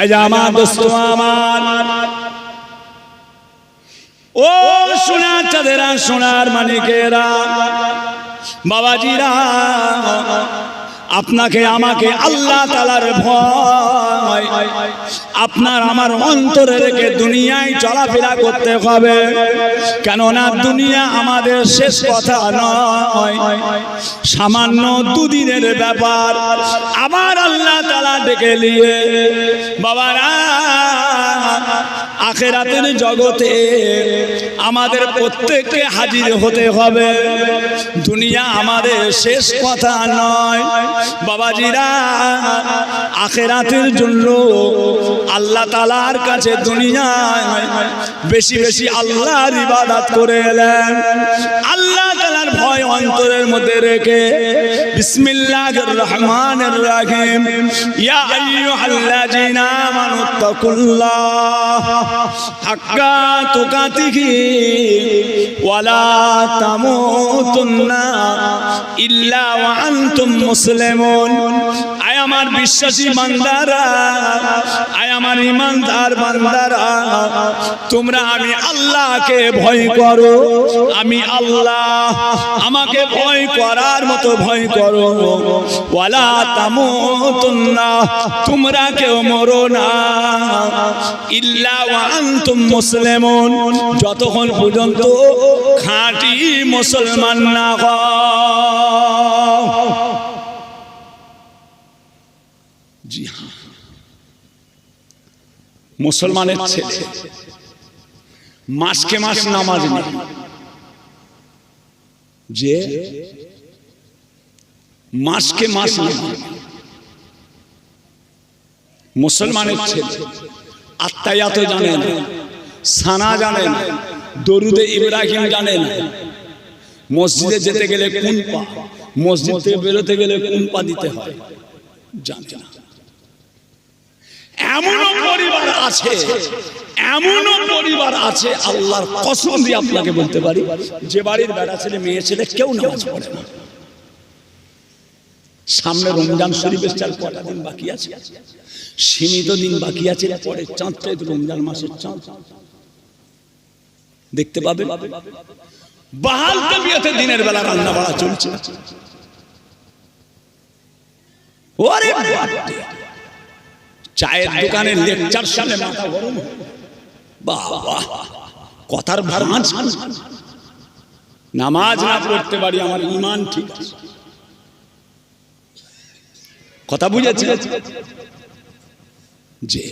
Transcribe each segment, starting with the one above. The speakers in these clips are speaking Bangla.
ভাইজা আমার দোস্ত আমার, ও সোনার চাঁদেরা, সোনার মানিকেরা, বাবাজিরা, আপনাকে আমাকে আল্লাহ তাআলার ভয় আপনার আমার অন্তরে রেখে দুনিয়ায় চলাফেরা করতে হবে। কেননা দুনিয়া আমাদের শেষ কথা নয়, সামান্য দুদিনের ব্যাপার। আবার আল্লাহ তাআলা ডেকে নিয়ে বাবারা আখিরাতের জগতে আমাদের প্রত্যেককে হাজির হতে হবে। দুনিয়া আমাদের শেষ কথা নয় বাবাজিরা, আখিরাতের জন্য আল্লাহ তাআলার কাছে দুনিয়ায় বেশি বেশি আল্লাহর ইবাদত করে এলেন। আল্লাহ তাআলার ভয় অন্তরের মধ্যে রেখে বিসমিল্লাহির রহমানির রহিম, ইয়া আইয়ুহাল্লাযীনা আমানুত্তাকুল্লাহ হাক্কা তুকাতিহি ওয়ালা তামুতুন্না ইল্লা ওয়া আনতুম মুসলিমুন। আয় আমার বিশ্বাসী বান্দারা, আয় আমার ঈমানদার বান্দারা, তোমরা আমি আল্লাহকে ভয় করো। আমি আল্লাহ, আমাকে ভয় করার মতো ভয় করো। ওয়ালা তামুতুন্না, তোমরা কেউ মরো না, ইল্লা ওয়া আনতুম মুসলিমুন, যতক্ষণ পর্যন্ত খাঁটি মুসলমান না হও। জি হ্যাঁ, মুসলমানের ছেলে মাসকে মাস নামাজ নেই, যে মাসকে মাস মুসলমানের ছেলে আত্মায়াত জানেন, সানা জানেন, দরুদে ইব্রাহিম জানেন, মসজিদে যেতে গেলে কোন পা, মসজিদ থেকে বেরোতে গেলে কোন পা দিতে হয় জানেন না। এমনও পরিবার আছে, এমনও পরিবার আছে, আল্লাহর কসম দিয়ে আপনাকে বলতে পারি, যে বাড়ির বেটা ছেলে মেয়ে ছেলে কেউ নামাজ পড়ে না। সামনে রমজান শরীফের চার কটা দিন বাকি আছে, সীমিত দিন বাকি আছে, পরে চাঁদটাই তো রমজান মাসের চাঁদ দেখতে পাবে। বাহাল তবিয়তে দিনের বেলা রান্না বাড়া চলছে। ওরে চায়ের দোকানে লেকচার শুনে মাথা গরম, বাবা কথার ভাঁজ। নামাজ না পড়তে পারি, আমার ঈমান ঠিক আছে, কথা বুঝেছি। যে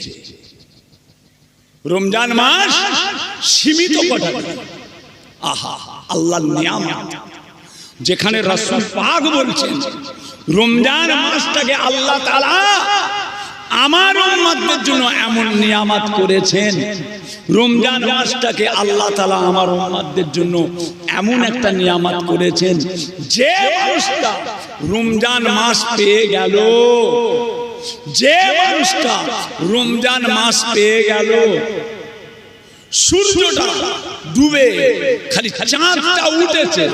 রমজান মাস সীমিত কটা, আহা আল্লাহর নিয়ামত, যেখানে রাসূল পাক বলছেন রমজান মাসটাকে আল্লাহ তাআলা আমার উম্মতদের জন্য এমন নিয়ামত করেছেন, রমজান মাসটাকে আল্লাহ তাআলা আমার উম্মতদের জন্য এমন একটা নিয়ামত করেছেন, যে মানুষটা রমজান মাস পেয়ে গেল, যে মানুষটা রমজান মাস পেয়ে গেল, সূর্যটা ডুবে খালি চাঁদটা উঠেছে,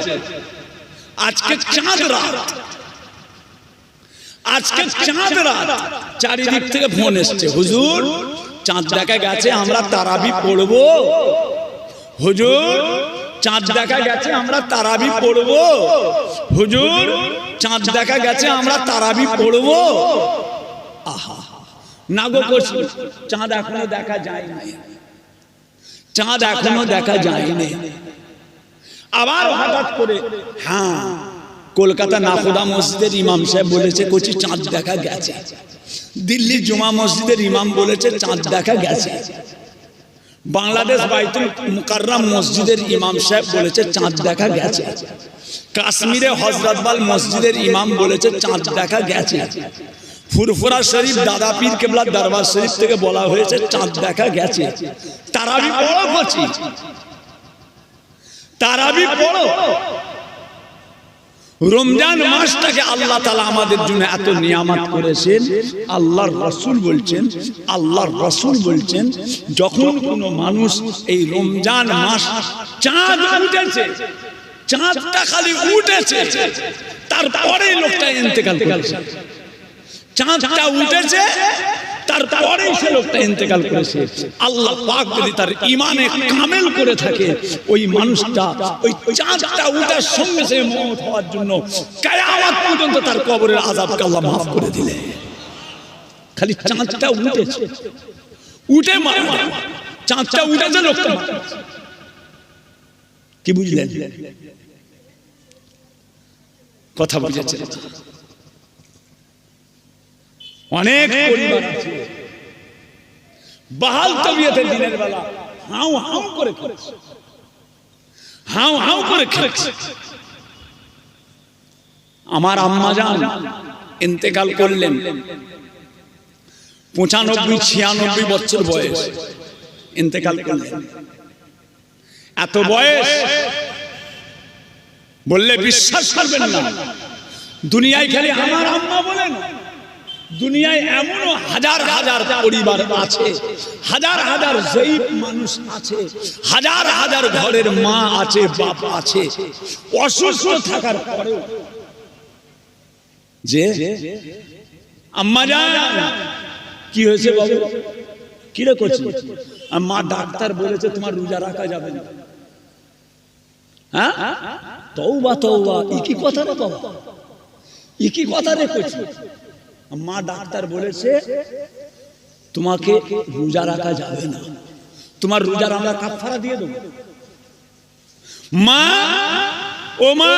আজকে চাঁদ রাত, আজকে চাঁদ রাত, চারিদিক থেকে ফোন এসছে, হুজুর চাঁদ দেখা গেছে, আমরা তারাবি পড়বো, হুজুর চাঁদ দেখা গেছে, আমরা তারাবি পড়বো, হুজুর চাঁদ দেখা গেছে, আমরা তারাবি পড়বো। আহা না গো করছি, চাঁদ এখনো দেখা যায়নি, চাঁদ এখনো দেখা যায়নি। আবার হঠাৎ করে হ্যাঁ কলকাতা নাখোদা মসজিদের ইমাম সাহেব বলেছে কোচি চাঁদ দেখা গেছে, দিল্লি জুমা মসজিদের ইমাম বলেছে চাঁদ দেখা গেছে, বাংলাদেশ বাইতুল মুকাররম মসজিদের ইমাম সাহেব বলেছে চাঁদ দেখা গেছে, কাশ্মীরে হযরতবাল মসজিদের ইমাম বলেছে চাঁদ দেখা গেছে, ফুরফুরা শরীফ দাদা পীর কেবলা দরবার শরীফ থেকে বলা হয়েছে চাঁদ দেখা গেছে। তারাবি পড়ো কোচি, তারাবি পড়ো। রমজান মাসটাকে আল্লাহ তাআলা আমাদের জন্য এত নিয়ামত করেছেন। আল্লাহর রাসূল বলছেন, আল্লাহর রাসূল বলছেন, যখন কোনো মানুষ এই রমজান মাস চাঁদ উঠেছে, চাঁদটা খালি উঠেছে, তারপরে লোকটা ইন্তেকাল করেছে। চাঁদটা উঠেছে, তারপরে সে লোকটা ইন্তেকাল করেছে। আল্লাহ পাক যদি তার ঈমানে কামেল করে থাকে, ওই মানুষটা ওই চাঁদটা উঠার সঙ্গে সঙ্গে মওত হওয়ার জন্য কিয়ামত পর্যন্ত তার কবরের আযাবকে আল্লাহ মাফ করে দিলে। খালি চাঁদটা উঠেছে, উঠে মারা, চাঁদটা উঠেছে, লোকটা কি বুঝলেন? কথা বুঝেছেন? অনেক পরিবার আছে বাহাল তবিয়তে দিনের বেলা হাউ হাউ করে খেলছে, হাউ হাউ করে খেলছে। আমার আম্মা জান ইন্তেকাল করলেন 95-96 বছর বয়স, ইন্তেকাল করলেন। এত বয়স বললে বিশ্বাস করবেন না। দুনিয়ায় খালি আমার আম্মা বলেন, দুনিয়ায় এমনও হাজার হাজার পরিবার আছে, হাজার হাজার জয়ীফ মানুষ আছে, হাজার হাজার ঘরের মা আছে, বাপ আছে, অসুস্থ থাকার পরেও যে আম্মা জান কি হয়েছে বাবু, কি রে করছিস? মা ডাক্তার বলেছে তোমার রোজা রাখা যাবে না। হ্যাঁ, তওবা তওবা, কি কথা রে বাবা, কি কথা রে করছিস? মা ডাক্তার বলেছে তোমাকে রোজা রাখা যাবে না, তোমার রোজার আমরা কাফারা দিয়ে দেব। মা, ও মা,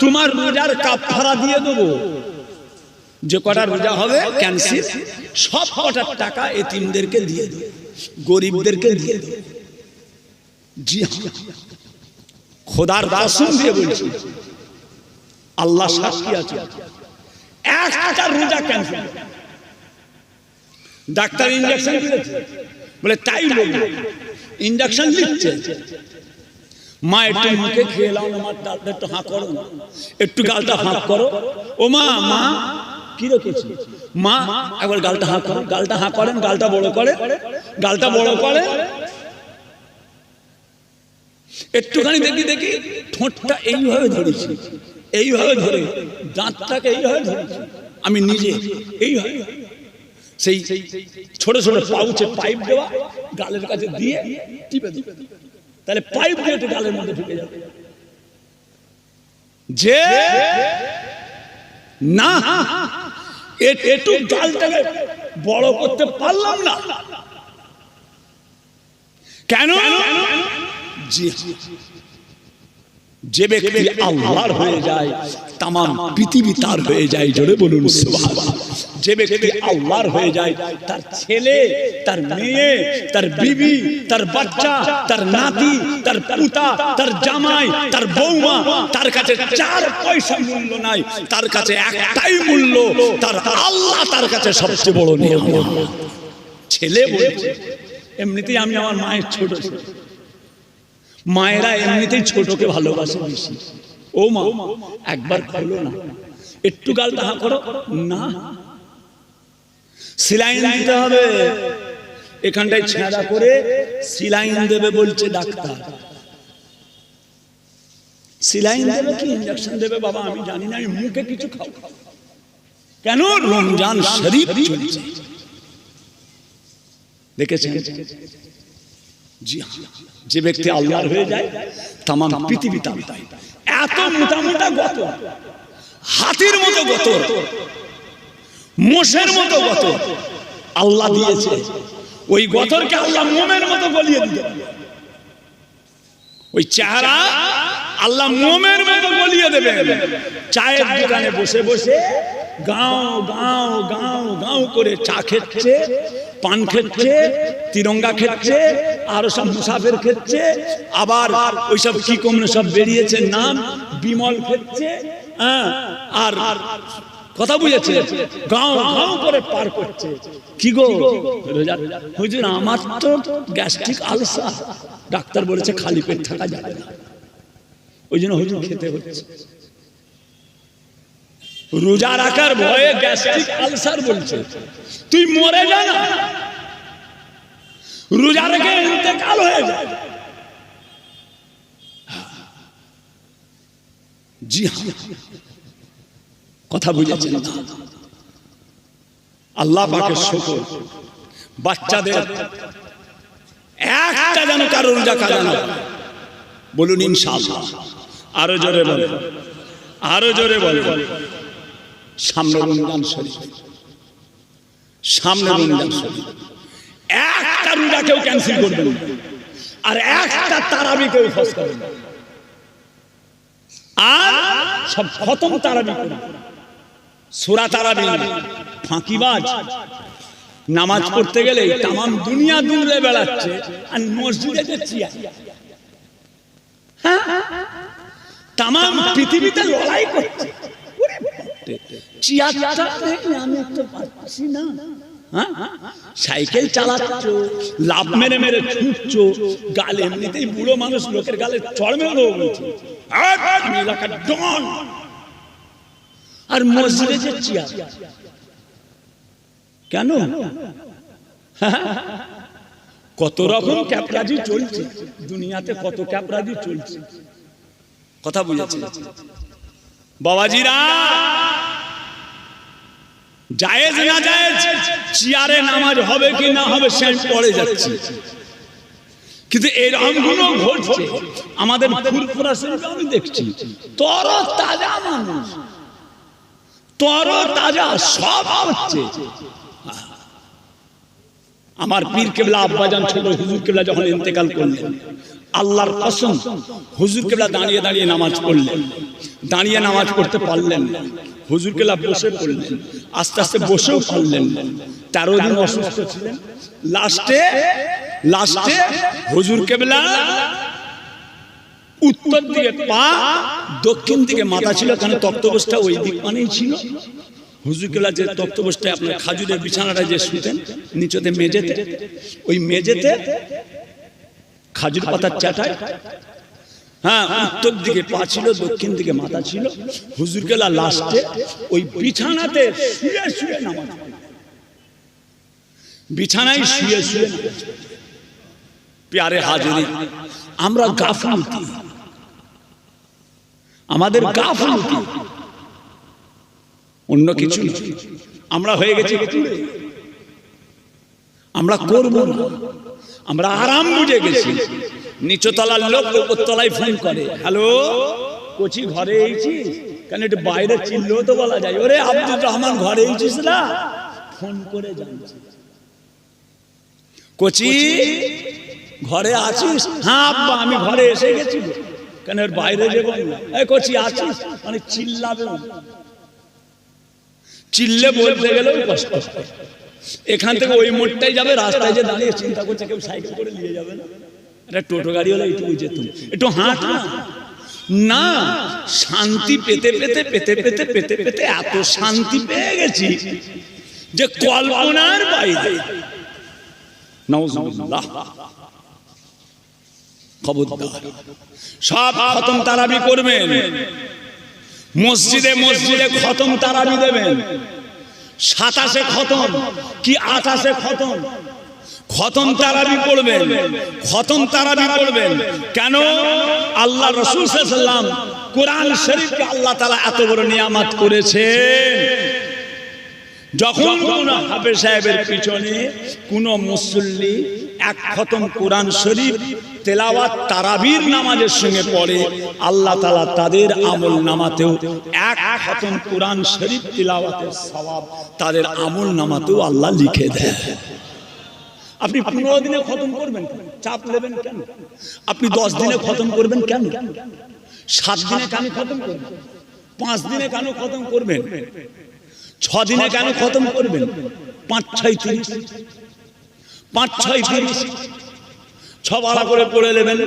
তোমার রোজার কাফারা দিয়ে দেব। যে কটা রোজা হবে ক্যান্সেল, সব কটার টাকা এতিমদেরকে দিয়ে দেব, গরিবদেরকে দিয়ে দেব। জি হ্যাঁ, খোদার কসম দিয়ে বলছি, আল্লাহ সাক্ষী আছে, একটা রোজা ক্যান্সেল। ডাক্তার ইনজেকশন দিয়েছে বলে তাই লোক ইনজেকশন দিচ্ছে। মা একটু মুখে খেয়ে নাও না, মার ডালটা একটু হাঁ করো, একটু গালটা হাঁ করো। ও মা, মা কি রেখেছি? মা একবার গালটা হাঁ করো, গালটা হাঁ করেন, গালটা বড় করে, গালটা বড় করে, একটুখানি দেখি দেখি ঠোঁটটা এইভাবে ধরেছি, এইভাবে ধরে দাঁতটাকে এইভাবে ধরেছি আমি নিজে, এইভাবে সেই ছোট ছোট পাউচে পাইপ দেওয়া, গালের কাছে দিয়ে টিপে দিবে, তাহলে পাইপ দিয়ে গালের মধ্যে ঢুকে যাবে। যে না একটু গালটাকে বড় করতে পারলাম না, কেন? জি, যে ব্যক্তি আল্লাহর হয়ে যায় তামাম পৃথিবী তার হয়ে যায়। জোরে বলুন সুবহানাল্লাহ। যে ব্যক্তি আল্লাহর হয়ে যায়, তার ছেলে, তার মেয়ে, তার বিবি, তার বাচ্চা, তার নাতি, তার পুতা, তার জামাই, তার বৌমা, তার কাছে 4 পয়সা মূল্য নাই, তার কাছে একটাই মূল্য, তার আল্লাহ তার কাছে সবচেয়ে বড় নিয়ামত। ছেলে বলছে এমনিতেই আমি আমার মায়ের ছোট ছোট, মায়েরা এমনিতেই ছোটকে ভালোবাসে বেশি। ও মা একবার খোলো না, একটু গালটা হাঁ করো না, সিলাইন দিতে হবে, এখানটায় ছেঁড়া করে সিলাইন দেবে বলছে ডাক্তার। সিলাইন দেবে কি ইনজেকশন দেবে বাবা আমি জানি না, আমি মুখে কিছু খাও। কেন? রমজান শরীফ চলছে, দেখেছেন? জি হ্যাঁ, যে ব্যক্তি আল্লাহর হয়ে যায় তামাম পৃথিবী তার। এত মোটা মোটা গত, হাতির মতো গত, মোষের মতো গত আল্লাহ দিয়েছে, ওই গতরকে আল্লাহ মোমের মতো গলিয়ে দিতে, ওই চেহারা আল্লাহ মোমের মতো গলিয়ে দেবে। চায়ের দোকানে বসে বসে গাঁও গাঁও গাঁও গাঁও করে চা খেচ্ছে, পান খেচ্ছে, তিরঙ্গা খেচ্ছে, আরো সব মুসাফের খেচ্ছে, আবার ওইসব কি কমনে সব বেরিয়েছে নাম, বিমল খেচ্ছে, আর কথা বুঝেছে, গাঁও গাঁও করে পার করছে। কি গো হুজুর, আমার তো গ্যাস্ট্রিক আলসার, ডাক্তার বলেছে খালি পেট থাকা যাবে না, ওই জন্য হুজুর খেতে হচ্ছে। রোজা রাখার ভয়ে গ্যাস্ট্রিক আলসার বলছে, তুই মরে যা না, রোজা রেখে ইন্তেকাল হয়ে যায়। জি হ্যাঁ, কথা বুঝেছেন? আল্লাহ পাকের শুকর, বাচ্চাদের একটা যেন কারো রোজা কাজা না। বলুন ইনশাআল্লাহ। আরো জোরে বলেন, আরো জোরে বলেন। সামনে রমজান শরীফ, সামনে রমজান শরীফ, একটা রোজা কেউ ক্যান্সেল করবেন না, আর একটা তারাবি কেউ ফস করবেন না, আর সব খতম তারাবি করবেন। সূরা তারাবি ফাঁকিবাজ নামাজ পড়তে গেলে তামাম দুনিয়া দূরে বেড়াচ্ছে, আর মসজিদে যাচ্ছি, তামাম পৃথিবীতে লড়াই করছে। আমি তো পারছি না। সাইকেল চালাচ্ছ, লাভ মেরে মেরে ছুটছো, গালে এমনিতেই বুড়ো মানুষ, লোকের গালে চড় মেরে বলছে আমি এলাকার ডন, আর মসজিদে যাচ্ছি কেন? কত রকম ক্যাপরাজি চলছে দুনিয়াতে, কত ক্যাপরাজি চলছে। কথা বুঝেছি বাবাজিরা? জায়েজ না জায়েজ, চেয়ারে নামাজ হবে কি না হবে সে পড়ে যাচ্ছে, কিন্তু এরকম গুলো ঘটছে আমাদের ফুরফুরা শরীফে। আমি দেখছি তর তাজা মানুষ, তর তাজা সব হচ্ছে। আমার পীর কেবলা আব্বাজান ছিল, হুজুর কেবলা যখন ইন্তেকাল করলেন, আল্লাহর কসম হুজুর কেবলা দাঁড়িয়ে দাঁড়িয়ে নামাজ পড়লেন, দাঁড়িয়ে নামাজ পড়তে পারলেন না। হুজুর কেবলা বসে পড়লেন, আস্তে আস্তে বসেও পারলেন না। 13 দিন অসুস্থ ছিলেন। লাস্টে হুজুর কেবলা উত্তর দিকে পা, দক্ষিণ দিকে মাথা ছিল, কারণ তক্তপোষটা ওই দিক মানেই ছিল। হুজুর কেবলা যে তক্তপোষটায় আপনার খাজুরের বিছানাটা যে শুতেন নিচেতে মেঝেতে, ওই মেঝেতে খাজুর পাতার চাটায়, উত্তর দিকে পা ছিল, দক্ষিণ দিকে মাথা ছিল। হুজুর কেবলা লাস্টে ওই বিছানাতে শুয়ে শুয়ে নামাজ, বিছানায় শুয়ে শুয়ে। প্যারে হাজিরিন, আমরা গাফলতি, আমাদের গাফলতি, অন্য কিছু না। আমরা হয়ে গেছি, আমরা করব না, আমরা আরাম বুঝে গেছি। নিচতলার লোক উপরতলায় ফোন করে, হ্যালো কোচি ঘরে এইছিস? কেন একটু বাইরে চিনলেও তো বলা যায়, ওরে আব্দুর রহমান ঘরে এইছিস না? ফোন করে জানছি, কোচি ঘরে আছিস? হ্যাঁ আব্বা আমি ঘরে এসে গেছি। কেন এর বাইরে যে বললাম কোচি আছিস, মানে চিল্লাবে, চিল্লে বলতে গেলেও কষ্ট। এখান থেকে ওই মোড়টাই যাবে, রাস্তায় যে দাঁড়িয়ে চিন্তা করছে কেউ সাইকেল করে নিয়ে যাবে না, এটা টোটো গাড়ি হলে একটু যেত, একটু হাঁট না। শান্তি পেতে পেতে পেতে পেতে পেতে পেতে এত শান্তি পেয়ে গেছি যে কল্পনার বাইরে। নাউজুবিল্লাহ। খবরদার, সব খতম তারাবি করবেন, মসজিদে মসজিদে খতম তারাবি দেবেন। 27-এ খতম কি 28-এ খতম, খতম তারাবি পড়বেন, খতম তারাবি পড়বেন। কেন? আল্লাহ রাসূল সাল্লাল্লাহু আলাইহি ওয়াসাল্লাম কোরআন শরীফকে আল্লাহ তাআলা এত বড় নিয়ামত করেছেন, যখন কোন হাফেজ সাহেবের পিছনে কোন মুসল্লি এক খতম কোরআন শরীফ তেলাওয়াত তারাবির নামাজের সঙ্গে পড়ে, আল্লাহ তাআলা তাদের আমল নামাতেও এক খতম কোরআন শরীফ তেলাওয়াতের সওয়াব তাদের আমল নামাতেও আল্লাহ লিখে দেয়। আপনি 15 দিনে খতম করবেন, চাপ নেবেন কেন? আপনি 10 দিনে খতম করবেন কেন? 7 দিনে কেন খতম করবেন? 5 দিনে কেন খতম করবেন? 6 দিনে কেন খতম করবেন? 5-6 30, 5-6 30, 6 পারা করে পড়ে নেবেন,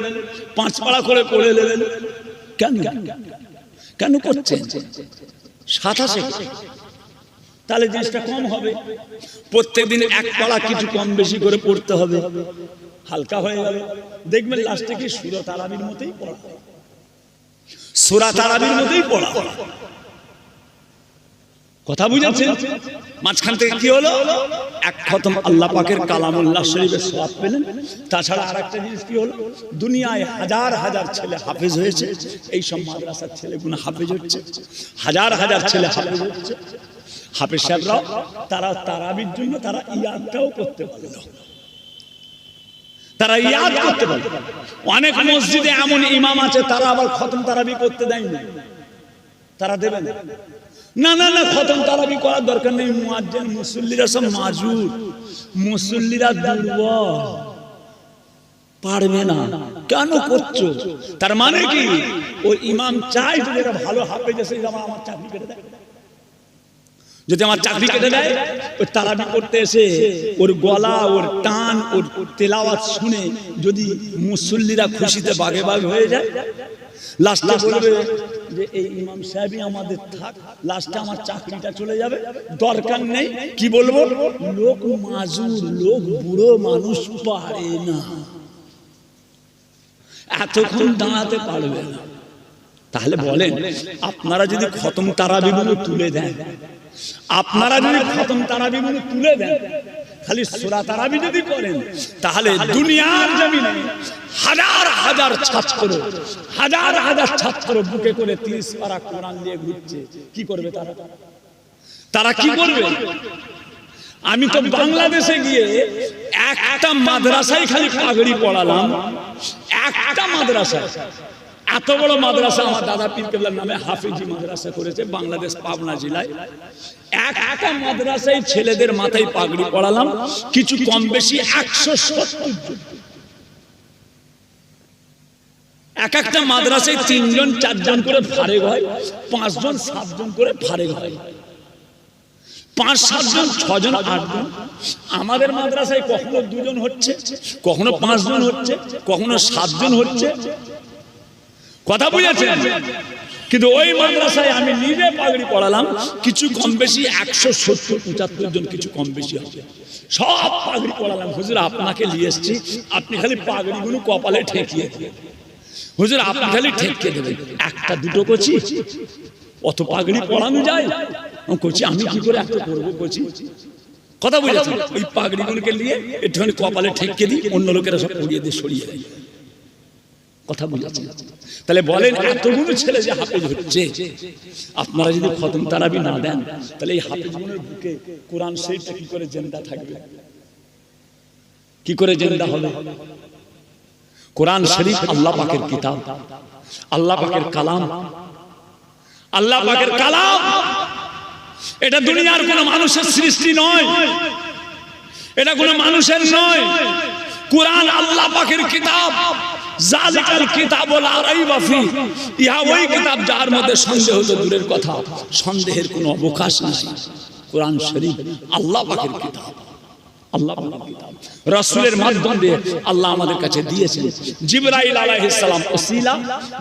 5 পারা করে পড়ে নেবেন। কেন কেন করছেন? 27-এ তাহলে জিনিসটা কম হবে। প্রত্যেকদিন 1 পারা কিছু কম বেশি করে পড়তে হবে, হালকা হয়ে গেল। দেখবেন লাস্টে কি সূরা তারাবির মতোই পড়া, সূরা তারাবির মতোই পড়া। কথা বুঝেছেন? মাঝখান থেকে কি হলো? 1 খতম আল্লাহ পাকের কালামুল্লাহ শরীফের সওয়াব পেলেন। তাছাড়া আরেকটা জিনিস কি হলো? দুনিয়ায় হাজার হাজার ছেলে হাফেজ হয়েছে, এই সব মাদ্রাসার ছেলেগুলো হাফেজ হচ্ছে, হাজার হাজার ছেলে হাফেজ হচ্ছে। হাফেজ সাহেবরাও তারা তারাবির জন্য তারা ইয়াদটাও করতে পারল, তারা ইয়াদ করতে পারল। অনেক মসজিদে এমন ইমাম আছে তারা আবার খতম তারাবি করতে দেয়নি, তারা দেবেন না, না না খতম তারাবি করার দরকার নেই। মুয়াজ্জিন মুসল্লিরা সব মাজুর, মুসল্লিরা দুর্বল, পারবে না, কেন করছো? তার মানে কি ওই ইমাম চাই যদি এটা ভালো হাফেজ আছে আমার চাকরি কেটে দেয়, যদি আমার চাকরি কেটে দেয় ওই তারাবি করতে এসে ওর গলা ওর টান ওর তেলাওয়াত শুনে যদি মুসল্লিরা খুশিতে বাগে বাগ হয়ে যায়, লাস্টে বলবে যে এই ইমাম সাহেবই আমাদের থাক, লাস্টে আমার চাকরিটা চলে যাবে, দরকার নেই। কি বলবো? লোক মাজুর, লোক বুড়ো মানুষ পারে না, এতক্ষণ দাঁড়াতে পারবে না। তাহলে বলেন আপনারা যদি খতম তারাবিগুলো তুলে দেন, আপনারা যদি খতম তারাবিগুলো তুলে দেন, খালি সূরা তারাবি যদি করেন, তাহলে দুনিয়ার জমিনে হাজার হাজার ছাত্র, হাজার হাজার ছাত্র বুকে করে 30 পারা কোরআন নিয়ে ঘুরছে। কি করবে তারা? তারা কি করবে? আমি তো বাংলাদেশে গিয়ে একটা মাদ্রাসায় খালি পাগড়ি পড়ালাম, একটা মাদ্রাসা, এত বড় মাদ্রাসা আমার দাদা পীর কেবলার নামে হাফিজি মাদ্রাসা করেছে বাংলাদেশ পাবনা জেলায়। একটা মাদ্রাসায় ছেলেদের মাথায় পাগড়ি পড়ালাম, কিছু কম বেশি 170 জন। এক একটা মাদ্রাসায় 3 জন 4 জন করে ফারেক হয়, 5 জন 7 জন করে ফারেক হয়, 5-7 জন 6 জন 8 জন। আমাদের মাদ্রাসায় কখনো 2 জন হচ্ছে, কখনো 5 জন হচ্ছে, কখনো 7 জন হচ্ছে। কথা বুঝেছেন? কিন্তু ওই মাদ্রাসায় আমি নিজে পাগড়ি পড়ালাম, কিছু কম বেশি 170-75 জন, কিছু কম বেশি হবে, সব পাগড়ি পড়ালাম। হুজুর আপনাকে নিয়ে এসেছি, আপনি খালি পাগড়িগুলো কপালে ঠেকিয়ে দেবেন। হুজুর আপনি খালি ঠেকিয়ে দেবেন, একটা দুটো করছি, অত পাগড়ি পড়ানো যায়? করছি আমি কি করে একটা করবো করছি। কথা বুঝেছেন? ওই পাগড়িগুলোকে নিয়ে একটুখানি কপালে ঠেকিয়ে দিই, অন্য লোকেরা সব পড়িয়ে দিয়ে সরিয়ে দেয়। কথা বুঝেছেন? তাহলে বলেন এতগুলো ছেলে যে হাফেজ হচ্ছে, আপনারা যদি খতম তারাবি না দেন, তাহলে এই হাফেজগুলোর বুকে কোরআন শরীফটা কি করে জিন্দা থাকবে? কি করে জিন্দা হবে? কোরআন শরীফ আল্লাহ পাকের কিতাব, আল্লাহ পাকের কালাম, আল্লাহ পাকের কালাম। এটা দুনিয়ার কোন মানুষের সৃষ্টি নয়, এটা কোন মানুষের নয়। কোরআন আল্লাহ পাকের কিতাব। জালিকাল কিতাবু লা রাইবা ফি, ইহা ওই কিতাব যার মধ্যে সন্দেহ তো দূরের কথা, সন্দেহের কোনো অবকাশ নেই। কোরআন শরীফ আল্লাহ পাকের কিতাব, আল্লাহ পাকের কিতাব রাসূলের মাধ্যমে আল্লাহ আমাদের কাছে দিয়েছেন। জিবরাইল আলাইহিস সালাম ওসিলা,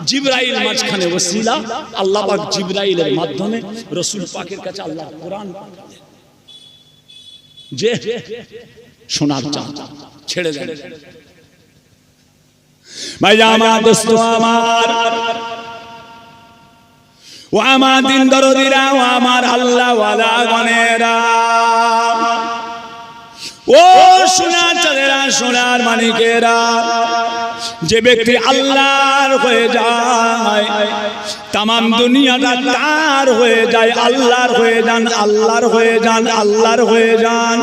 জিবরাইল মাঝখানে ওসিলা, আল্লাহ পাক জিবরাইলের মাধ্যমে রাসূল পাকের কাছে আল্লাহ কোরআন পাঠালেন যে সোনার চাঁদ ছেড়ে দেন। ভাইয়া আমার দোস্ত আমার, ও আমার দিন দরদিরা, ও আমার আল্লাহ ওয়ালা গনেরা, ও সোনার চাঁদেরা, সোনার মানিকেরা, যে ব্যক্তি আল্লাহর হয়ে যায় তামাম দুনিয়াটা তার হয়ে যায়। আল্লাহর হয়ে যান, আল্লাহর হয়ে যান, আল্লাহর হয়ে যান।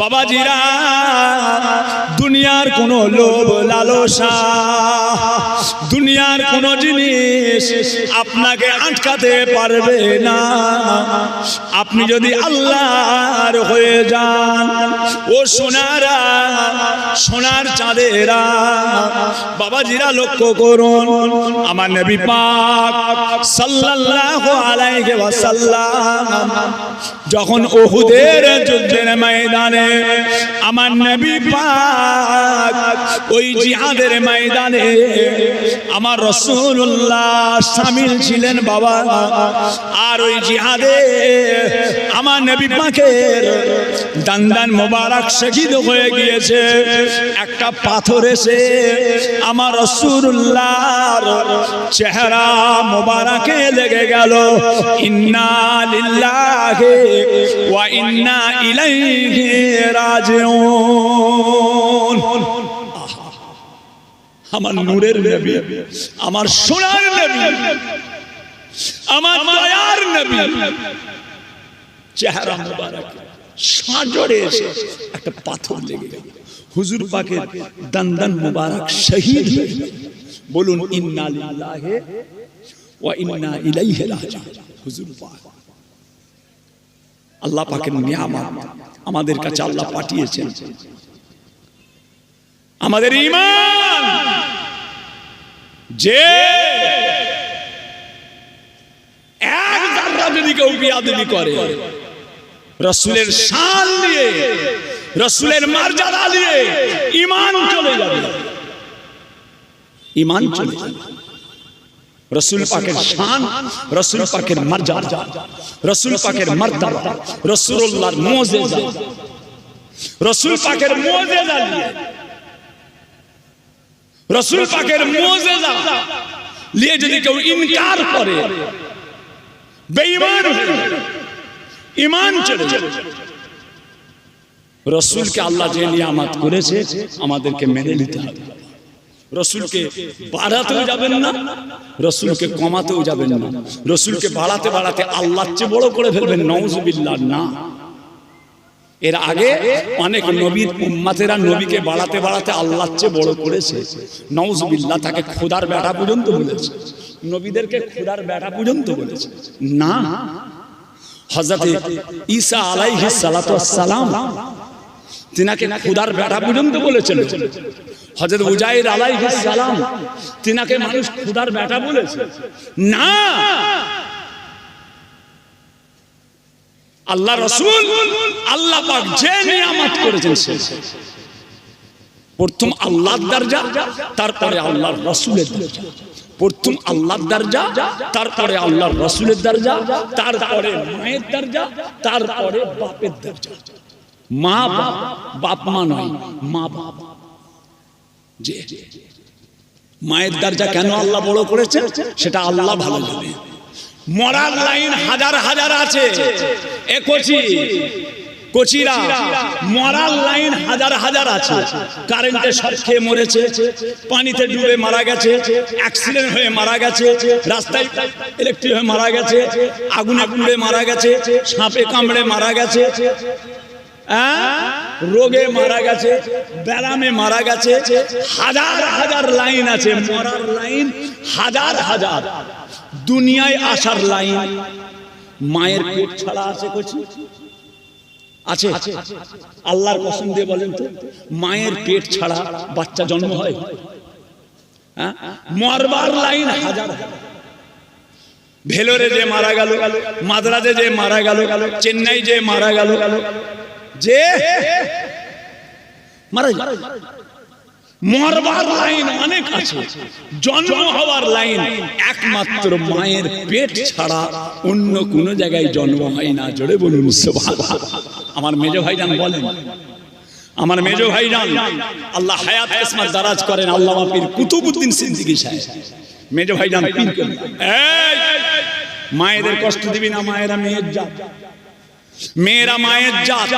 বাবাজিরা, দুনিয়ার কোনো লোভ লালসা, দুনিয়ার কোনো জিনিস আপনাকে আটকাতে পারবে না। আপনি যদি আল্লাহর হয়ে যান, ও সোনারা, সোনার চাঁদেরা, বাবাজিরা লক্ষ্য করুন, আমার নবী পাক সাল্লাল্লাহু আলাইহি ওয়াসাল্লাম যখন উহুদের যুদ্ধের ময়দানে, আমার নবী পাক ওই জিহাদের ময়দানে আমার রাসূলুল্লাহ শামিল ছিলেন বাবা। আর ওই জিহাদে আমার নবী পাকের দান্দান মোবারক শহীদ হয়ে গিয়েছে। একটা পাথর এসে আমার রাসূলুল্লাহর চেহারা মোবারকে লেগে গেল। ইন্না লিল্লাহি ওয়া ইন্না ইলাইহি রাজিউন। আমার নূরের নবী, আমার সোনার নবী, আমার দয়ার নবী চেহারা মুবারক সাজরে এসে একটা পাথর লেগে গেল। হুজুর পাকের দন্দন মুবারক শহীদ হয়ে গেল। বলুন ইন্না লিল্লাহি ওয়া ইন্না ইলাইহি রাজিউন। হুজুর পাক আল্লাহ পাকের নিয়ামত আমাদের কাছে আল্লাহ পাঠিয়েছেন। আমাদের ঈমান যে এক জাররা যদি কেউ বিয়াদবি করে, রাসূলের শান নিয়ে, রাসূলের মর্যাদা নিয়ে ঈমান চলে যাবে, ঈমান চলে যাবে। রাসূল পাকের শান, রাসূল পাকের মর্যাদা, রাসূল পাকের মর্তবা, রাসূলুল্লাহর মুজিজা, রাসূল পাকের মুজিজা নিয়ে, রাসূল পাকের মুজিজা নিয়ে যদি কেউ ইনকার করে, বেঈমান হয়ে যাবে, ঈমান চলে যাবে। রাসূলকে আল্লাহ যে নিয়ামত করেছে আমাদেরকে মেনে নিতে হবে। রাসূলকে বাড়াতেও যাবেন না, রাসূলকে কমাতেও যাবেন না। রাসূলকে বাড়াতে বাড়াতে আল্লাহর চেয়ে বড় করে ফেলবেন, নাউজুবিল্লাহ না। এর আগে অনেক নবীর উম্মতেরা নবীকে বাড়াতে বাড়াতে আল্লাহর চেয়ে বড় করেছে, নাউজুবিল্লাহ। তাকে খোদার বেটা পর্যন্ত বলেছে, নবীদেরকে খোদার বেটা পর্যন্ত বলেছে না। হযরত ঈসা আলাইহিস সালাতু ওয়াস সালাম তিনাকে খোদার বেটা পর্যন্ত বলেছেন। হযরত উজাইর আলাইহিস সালাম তিনাকে মানুষ খোদার বেটা বলেছে না। আল্লাহ রাসূল আল্লাহ পাক যে নিয়ামত করেছেন সে প্রথম আল্লাহর দরজা, তারপরে আল্লাহর রাসূলের দরজা। প্রথম আল্লাহর দরজা, তারপরে আল্লাহর রাসূলের দরজা, তারপরে মায়ের দরজা, তারপরে বাপের দরজা। মা বাপ, বাপ মা নয়, মা বাপ। যে মায়ের দরজা কেন আল্লাহ বড় করেছেন সেটা আল্লাহ ভালো জানে। মরার লাইন হাজার হাজার আছে, এ কোচিরা মরার লাইন হাজার হাজার আছে। কারেন্টে শর্ট খেয়ে মরেছে, পানিতে ডুবে মারা গেছে, অ্যাক্সিডেন্ট হয়ে মারা গেছে, রাস্তায় ইলেকট্রিক হয়ে মারা গেছে, আগুনে পুড়ে মারা গেছে, সাপে কামড়ে মারা গেছে, রোগে মারা গেছে, ব্যারামে মারা গেছে। হাজার হাজার লাইন আছে, মরার লাইন হাজার হাজার। দুনিয়ায় আসার লাইন মায়ের পেট ছাড়া আছে কিছু আছে? আল্লাহর কসম দিয়ে বলেন তো, মায়ের পেট ছাড়া বাচ্চা জন্ম হয়? মরবার লাইন হাজার। ভেলোরে যে মারা গেল, মাদ্রাজে যে মারা গেল, চেন্নাই যে মারা গেল, যে মারা গেল, মরবার লাইন অনেক আছে। জন্ম হওয়ার লাইন একমাত্র মায়ের পেট ছাড়া অন্য কোন জায়গায় জন্ম হয় না। জোরে বলুন সুবহানাল্লাহ। আমার মেজো ভাইজান বলেন, আমার মেজো ভাইজান আল্লাহ হায়াত কিসমত দারাজ করেন, আল্লামা পীর কুতুবউদ্দিন সিদ্দিকী সাহেব, মেজো ভাইজান পীর কেবলা। এই মায়েদের কষ্ট দিবি না, মায়েরা মেয়ের জাত, মেয়েরা মায়ের জাত।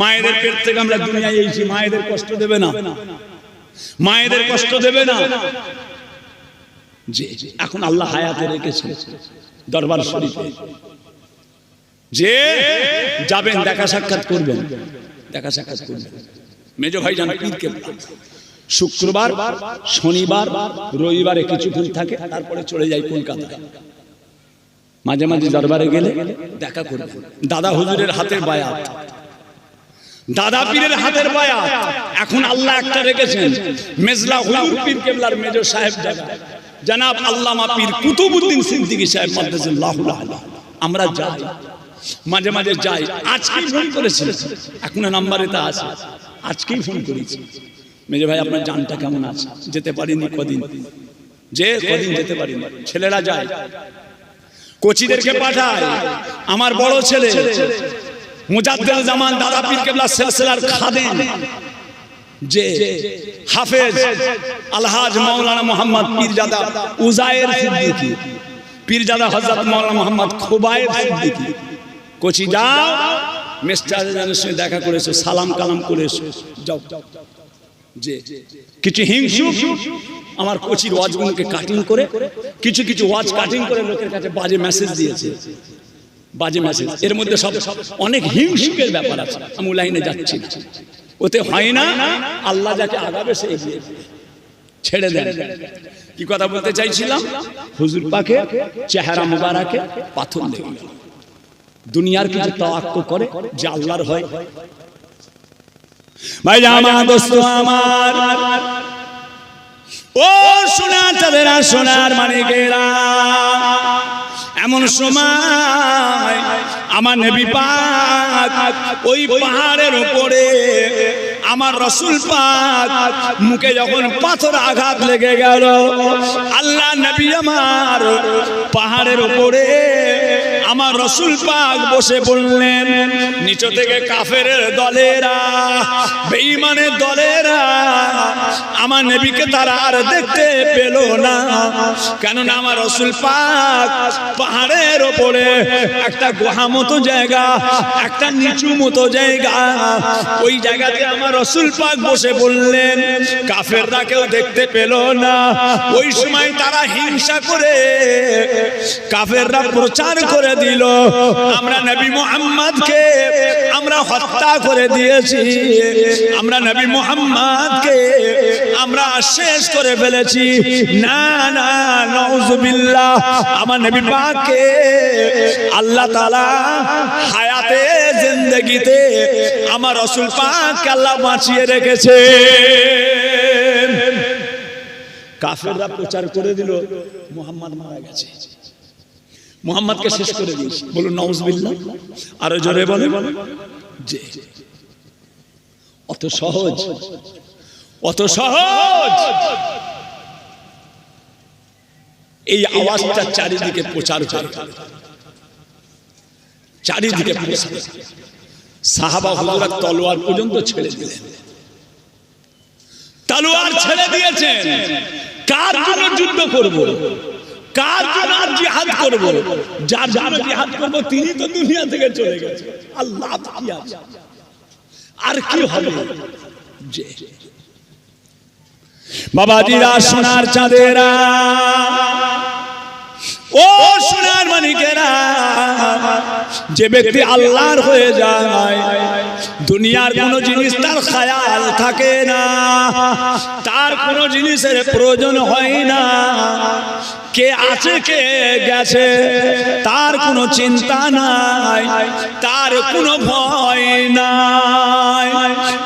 মায়েদের পেট থেকে আমরা দুনিয়ায় এসেছি, মায়েদের কষ্ট দেবে না, মায়েদের কষ্ট দেবে না। যে এখন আল্লাহ হায়াতে রেখেছে দরবার শরীফে, যে যাবেন দেখা সাক্ষাৎ করবেন, দেখা সাক্ষাৎ করবেন। মেজো ভাইজান পীর কেবলা শুক্রবার, শনিবার, রবিবারে কিছুক্ষণ থাকে, তারপরে চলে যায় কলকাতায়। মাঝে মাঝে দরবারে গেলে দেখা করবেন। দাদা হুজুরের হাতের বায়াত, দাদা পীরের হাতের বায়াত। এখন আল্লাহ একটা রেখেছেন, মেজলা হুজুর পীর কেবলার মেজো সাহেব জনাব আল্লামা পীর কুতুবউদ্দিন সিদ্দিকী সাহেব মাদ্রাসাল্লাহু আলাইহি। আমরা যাই, মাঝে মাঝে যাই। আজকেই ফোন করেছি, এখন নাম্বারে তা আছে, আজকেই ফোন করেছি, মেজো ভাই আপনার জানটা কেমন আছে? যেতে পারিনি কদিন, কদিন যেতে পারিনি। ছেলেরা যায়, কোচিদেরকে পাঠায়। আমার বড় ছেলে মুজাদ্দেদ জামান দাদা পীর কেবলা সিলসিলার খাদেম, যে হাফেজ আলহাজ মাওলানা মোহাম্মদ পীরজাদা উজায়ের সিদ্দিকী, পীরজাদা হযরত মাওলানা মোহাম্মদ খুবায়ের সিদ্দিকী, কোচি যাও, মিস্টারের সঙ্গে দেখা করেছো, সালাম কালাম করেছো, যাও। যে কিছু হিংসুক আমার কোচির ওয়াজগুলোকে কাটিং করে কিছু কিছু ওয়াজ কাটিং করে লোকের কাছে বাজে মেসেজ দিয়েছে, বাজে মেসেজ। এর মধ্যে সব অনেক হিংসুকের ব্যাপার আছে, আমি লাইনে যাচ্ছি না, ওতে হয় না। আল্লাহ যাকে আগাবে সে এগিয়ে ছেড়ে দেন। কি কথা বলতে চাইছিলাম, হুজুর পাকে চেহারা মুবারকে পাথর লেগে গেল। দুনিয়ার কিছু তাওয়াক্কুল করে যে আল্লাহর হয়। ভাই আমার দোস্ত আমার, ও সোনার চাঁদেরা, সোনার মানিকেরা, এমন সময় আমার নবী পাক ওই পাহাড়ের উপরে আমার রাসূল পাক মুখে যখন পাথর আঘাত লেগে গেল, আল্লাহ নবী আমার পাহাড়ের উপরে আমার রাসূল পাক বসে পড়লেন। নিচ থেকে কাফেরের দলেরা, বেঈমানের দলেরা আমার নবীকে তারা আর দেখতে পেল না, কেননা আমার রাসূল পাক পাহাড়ের উপরে একটা গুহা মতো জায়গা, একটা নিচু মতো জায়গা, ওই জায়গাতে আমার রাসূল পাক বসে বললেন। কাফেররা কেউ দেখতে পেল না। ওই সময় তারা হিংসা করে কাফেররা প্রচার করে দিল, আমরা নবী মুহাম্মদকে আমরা হত্যা করে দিয়েছি, আমরা নবী মুহাম্মদকে আমরা শেষ করে ফেলেছি। না না, নাউযুবিল্লাহ, আমার নবী পাককে আল্লাহ তাআলা হায়াতে জিন্দেগিতে আমার রাসূল পাককে আল্লাহ বাঁচিয়ে রেখেছে। কাফেররা প্রচার করে দিল মুহাম্মদ মারা গেছে, মুহাম্মদকে শেষ করে দিয়েছে। বলুন নাউযুবিল্লাহ, আরো জোরে বলেন। যে অত সহজ, অত সহজ এই আওয়াজটা চারিদিকে প্রচার করে, চারিদিকে প্রচার। সাহাবা হুজুরা তলোয়ার পর্যন্ত ছেড়ে দিলেন, তলোয়ার ছেড়ে দিয়েছেন। কার জন্য যুদ্ধ করব, কার জন্য জিহাদ করব? যার জন্য জিহাদ করব তিনি তো দুনিয়া থেকে চলে গেছে। আল্লাহ কি আছে, আর কি হবে? যে বাবাজিরা, সোনার চাঁদেরা, ও সোনার মানিকেরা, যে ব্যক্তি আল্লাহর হয়ে যায় দুনিয়ার কোন জিনিস তার খেয়াল থাকে না, তার কোন জিনিসের প্রয়োজন হয় না, কে আছে কে গেছে তার কোনো চিন্তা নাই, তার কোনো ভয় নাই।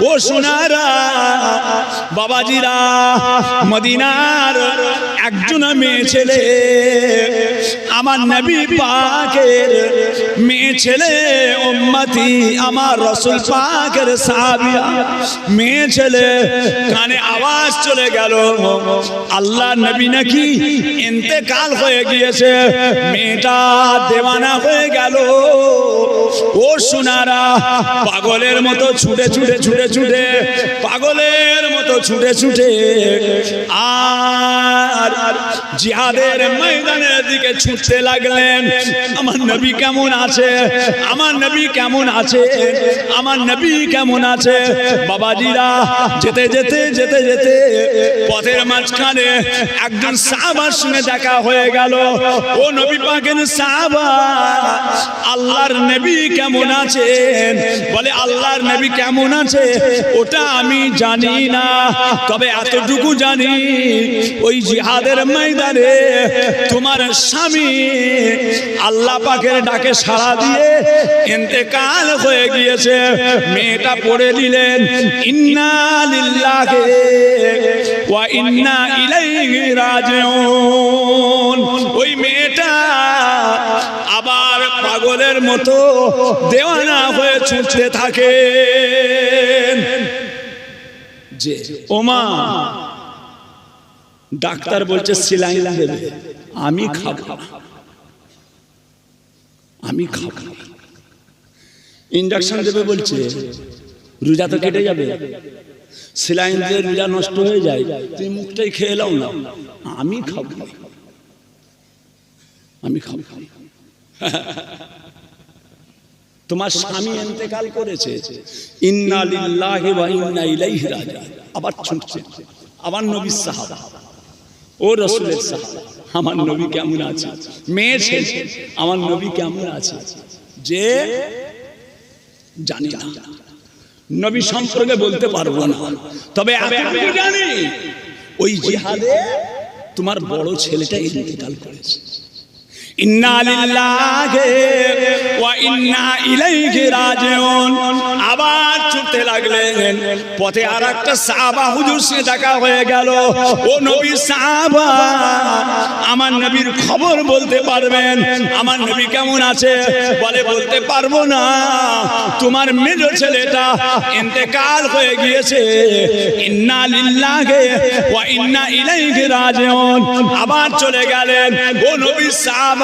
ও সোনারা, বাবাজিরা, মদিনার একজন মেয়ে ছেলে আমার নবী পাকের মেয়ে ছেলে উম্মতি, আমার রাসূল পাকের সাহাবিয়া মেয়ে ছেলে, কানে আওয়াজ চলে গেল আল্লাহ নবী নাকি ইন্তেকাল হয়ে গিয়েছে। মেয়েটা দেওয়ানা হয়ে গেল। ও সোনারা, পাগলের মতো ছুটে ছুটে ছুটে ছুটে, পাগলের মতো ছুটে ছুটে আর জিহাদের ময়দানের দিকে ছুটতে লাগলেন। আমার নবী কেমন আছে, আমার নবী কেমন আছে, আমার নবী কেমন আছে? বাবাজিরা, যেতে যেতে যেতে যেতে পথের মাঝখানে একজন সাহাবার সঙ্গে দেখা হয়ে গেল। ও নবী পাকের সাহাবা, আল্লাহর নবী কেমন আছেন? বলে আল্লাহর নবী কেমন আছে ওটা আমি জানি না, তবে এতটুকু জানি ওই জিহাদের ময়দানে তোমার স্বামী আল্লাহ পাকের ডাকে সাড়া দিয়ে ইন্তেকাল হয়ে গিয়েছে। মেয়েটা পড়ে দিলেন ইন্না লিল্লাহি ওয়া ইন্না ইলাইহি রাজিউন। ওই মেয়েটা আবার পাগলের মতো দেওয়ানা হয়ে ছুটতে থাকে। যে ওমা, ডাক্তার বলছে সেলাইন দেবে, আমি খাবো না, আমি খাবো না। ইনজেকশন দেবে বলছে, রোজা তো কেটে যাবে, সেলাইন দিয়ে রোজা নষ্ট হয়ে যায়, তুমি মুখটাই খেয়ে নাও না, আমি খাবো না, আমি খাবো না। তোমার স্বামী ইন্তেকাল করেছে, ইন্না লিল্লাহি ওয়া ইন্না ইলাইহি রাজিউন। আবার ছুটছে, আবার নবীর সাহাবা, ও রাসূলের সাহাবা, আমার নবী কেমন আছে? মেয়ে ছেলে আমার নবী কেমন আছে যে জানি না, নবী সম্পর্কে বলতে পারবো না, তবে এতটুকু জানি ওই জিহাদে তোমার বড় ছেলেটা ইন্তেকাল করেছে। ইন্না লিল্লাহি ওয়া ইন্না ইলাইহি রাজিউন। আবার ছুটতে লাগলেন, পথে আরেকটা সাহাবা হুজুর সে দেখা হয়ে গেল। ও নবীর সাহাবা, আমার নবীর খবর বলতে পারবেন? আমার নবী কেমন আছে? বলে বলতে পারবো না, তোমার মেজ ছেলেটা ইন্তেকাল হয়ে গিয়েছে। ইন্না লিল্লাহি ওয়া ইন্না ইলাইহি রাজিউন। আবার চলে গেলেন, ও নবীর সাহাবা,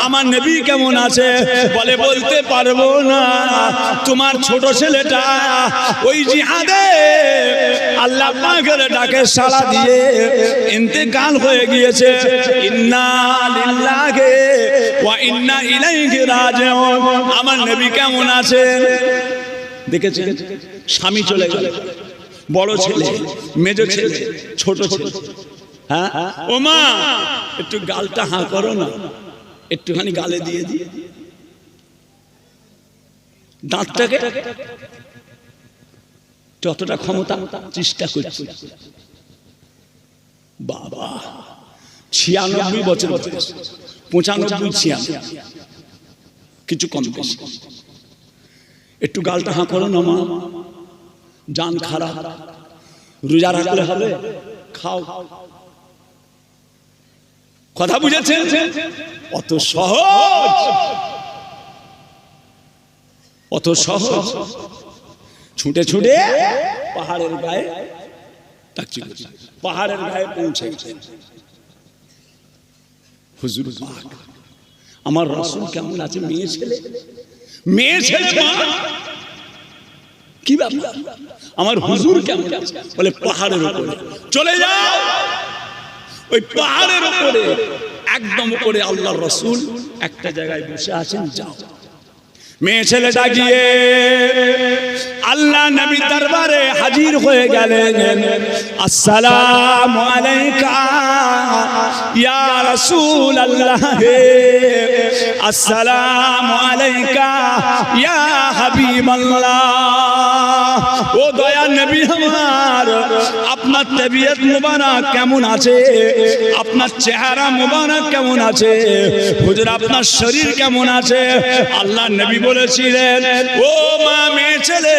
আমার নবী কেমন আছে? বলে বলতে পারবো না, তোমার ছোট ছেলেটা ওই জিহাদে আল্লাহ পাকের ডাকে সাড়া দিয়ে ইন্তেকাল হয়ে গিয়েছে। ইন্না লিল্লাহি ওয়া ইন্না ইলাইহি রাজিউন। আমার নবী কেমন আছে? দেখেছেন, স্বামী চলে গেল, বড় ছেলে, মেজ ছেলে, ছোট ছেলে। হ্যাঁ ও মা, একটু গালটা হাঁ করো না, একটুখানি গালে দিয়ে দিয়ে দাঁতটাকে যতটা ক্ষমতা চেষ্টা করছি। বাবা 96 বছর, 95, 96, কিছু কম বেশি। একটু গালটা হাঁ করো না মা, জান খারাপ, রোজা রাখলে হবে, খাও। কথা বুঝেছেন? অত সহজ, অত সহজ। ছুটে ছুটে পাহাড়ের গায়ে, পাহাড়ের গায়ে পৌঁছে গেছে। হুজুর পাক, আমার রাসূল কেমন আছে? মেয়ে ছেলে, মেয়ে ছেলে, কি ব্যাপার? আমার হুজুর কেমন আছে? বলে পাহাড়ের উপরে চলে যাও। ওই পাহাড়ের উপরে, একদম উপরে আল্লাহর রাসূল একটা জায়গায় বসে আছেন। যাও। মেয়ে ছেলেটা গিয়ে আল্লাহ নবীর দরবারে হাজির হয়ে গেলেন। আসসালামু আলাইকা ইয়া রাসূলুল্লাহ, আসসালামু আলাইকা ইয়া হাবিবাল্লাহ। ও দয়ার নবী আমার, আপনার তবিয়ত মুবারক কেমন আছে? আপনার চেহারা মুবারক কেমন আছে? হুজুর আপনার শরীর কেমন আছে? আল্লাহ নবী বলেছিলেন, ও মা, মেয়ে ছেলে,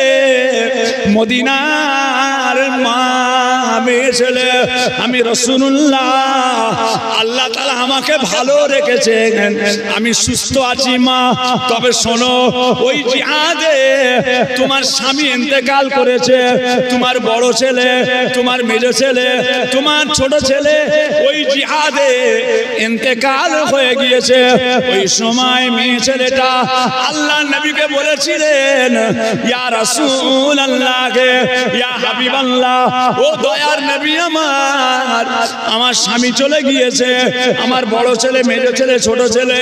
মদিনার মা, মেয়ে ছেলে, আমি রাসূলুল্লাহ, আল্লাহ তাআলা আমাকে ভালো রেখেছেন, আমি সুস্থ আছি মা। তবে শোনো, ওই জিহাদে তোমার স্বামী ইন্তেকাল করেছে, তোমার বড় ছেলে, তোমার মেজ ছেলে, তোমার ছোট ছেলে ওই জিহাদে ইন্তেকাল হয়ে গিয়েছে। ওই সময় মেয়ে ছেলেটা আল্লাহ নবীকে বলেছিলেন, ইয়া রাসূলুল্লাহ, ইয়া হাবিবাল্লাহ, ও দয়ার নবী আমার, আমার স্বামী চলে গিয়েছে, আমার বড় ছেলে, মেজ ছেলে, ছোট ছেলে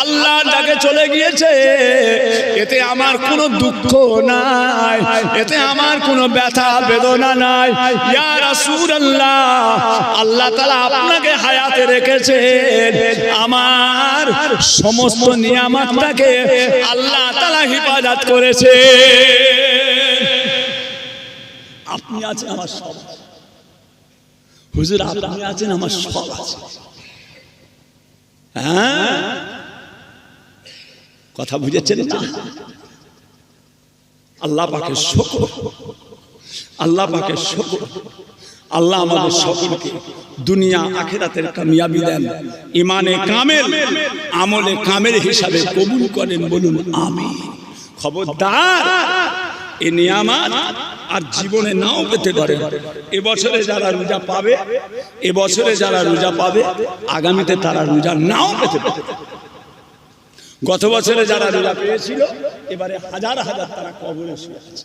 আল্লাহর ডাকে চলে গিয়েছে। এতে আমার কোনো দুঃখ নাই, এতে আমার কোনো ব্যথা বেদনা নাই। ইয়া রাসূলুল্লাহ, আল্লাহ তাআলা আপনাকে হায়াতে রেখেছেন, আমার সমস্ত নিয়ামতটাকে আল্লাহ তাআলা হেফাজত করেছে। আপনি আছেন আমার সব, হুজুর আপনি আছেন আমার সব আছে। হ্যাঁ, কথা বুঝেছেন না? আল্লাহ পাকের শুকর, আল্লাহ পাকের শুকর। আল্লাহ আমাদের সকলকে দুনিয়া আখিরাতের কামিয়াবি দেন, ইমানে কামেল, আমলে কামেল হিসাবে কবুল করেন, বলুন আমিন। খবরদার, এই নিয়ামত আর জীবনে নাও পেতে পারে। এবছরে যারা রোজা পাবে, এবছরে যারা রোজা পাবে, আগামীতে তারা রোজা নাও পেতে পারে। গত বছরে যারা রোজা পেয়েছিল, এবারে হাজার হাজার তারা কবরে শুয়ে আছে,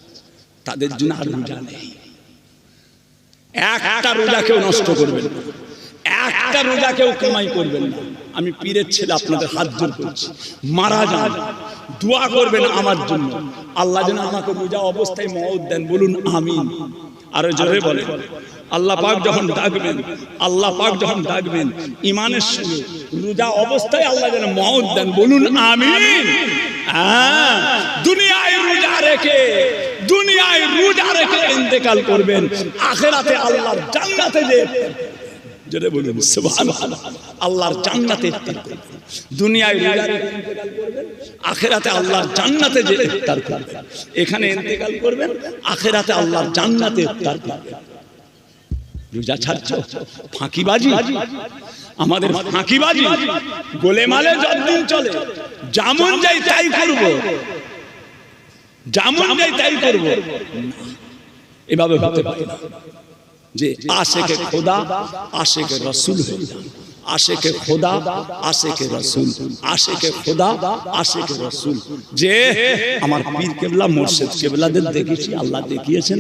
তাদের জন্য আর রোজা নেই। একটা রোজা কেউ নষ্ট করবেন না, একটা রোজা কেউ কামাই করবেন না। আমি পীরের ছেলে, আপনাদের হাত জোর করছি, মারা যান, দোয়া করবেন আমার জন্য, আল্লাহ যেন আমাকে রোজা অবস্থায় মওত দেন, বলুন আমিন। আরো জোরে বলেন। আল্লাহ পাক যখন ডাকবেন, আল্লাহ পাক যখন ডাকবেন ঈমানের সঙ্গে রোজা অবস্থায় আল্লাহ যেন মওত দেন, বলুন আমিন। দুনিয়ায় রোজা রেখে ইন্তেকাল করবেন, আখিরাতে আল্লাহর জান্নাতে যেতে বলুন সুবহানাল্লাহ, আল্লাহর জান্নাতে ইফতার করবেন। দুনিয়ায় রোজা রেখে ইন্তেকাল করবেন, আখিরাতে আল্লাহর জান্নাতে যে ইফতার করবেন। এখানে ইন্তেকাল করবেন, আখিরাতে আল্লাহর জান্নাতে ইফতার করবেন। রোজা ছাড়ছো, ফাঁকিবাজি, আমাদের ফাঁকিবাজি গোলেমালে যতদিন চলে, যেমন যাই তাই করব, যেমন যাই তাই করব, এভাবে হতে পারে না। যে আশিকে খোদা, আশিকে রাসূল হয়ে যান, আশিকে খোদা, আশিকে রাসূল, আশিকে খোদা, আশিকে রাসূল। যে আমার পীর কেবলা, মুর্শিদ কেবলাদের দেখেছি, আল্লাহ দেখিয়েছেন।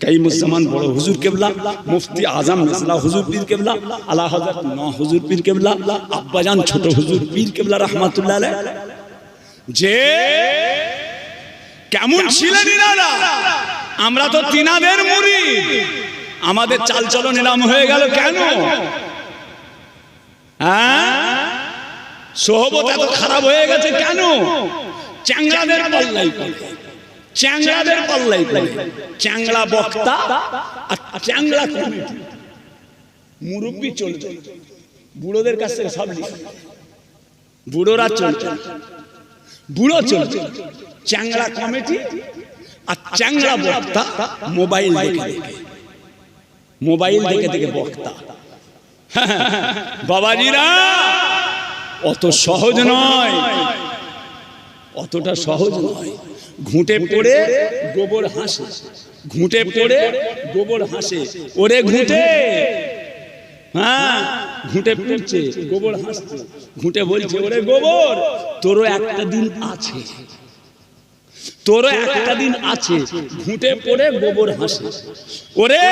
কাইমুজ্জামান বড় হুজুর কেবলা, মুফতি আজম মিসলা হুজুর পীর কেবলা, আলা হযরত ন হুজুর পীর কেবলা, আব্বাজান ছোট হুজুর পীর কেবলা রাহমাতুল্লাহ আলাইহি, যে কেমন ছিলেন ইনারা। আমরা তো তিনাদের মুরিদ, আমাদের চালচলন এরকম হয়ে গেল কেন? সোহবত এত খারাপ হয়ে গেছে কেন? চ্যাংড়াদের পাল্লাই পড়ে, চ্যাংড়াদের পাল্লাই পড়ে, চ্যাংড়া বক্তা আর চ্যাংড়া কমিটি, মুরব্বী চলছে, বুড়োদের কাছ থেকে সব লিখে, বুড়োরা চলছে, বুড়ো চলছে, চ্যাংড়া কমিটি আর চ্যাংড়া বক্তা মোবাইল দেখে দেখে, মোবাইল দেখে দেখে বক্তা। বাবাজিরা অত সহজ নয়, অতটা সহজ নয়। ঘুঁটে পড়ে গোবর হাসে, ঘুঁটে পড়ে গোবর হাসে, ওরে ঘুঁটে, হ্যাঁ ঘুঁটে পড়ছে গোবর হাসছে, ঘুঁটে বলছে ওরে গোবর, তোরও একটা দিন আছে, তোরও একটা দিন আছে। ঘুঁটে পড়ে গোবর হাসে, ওরে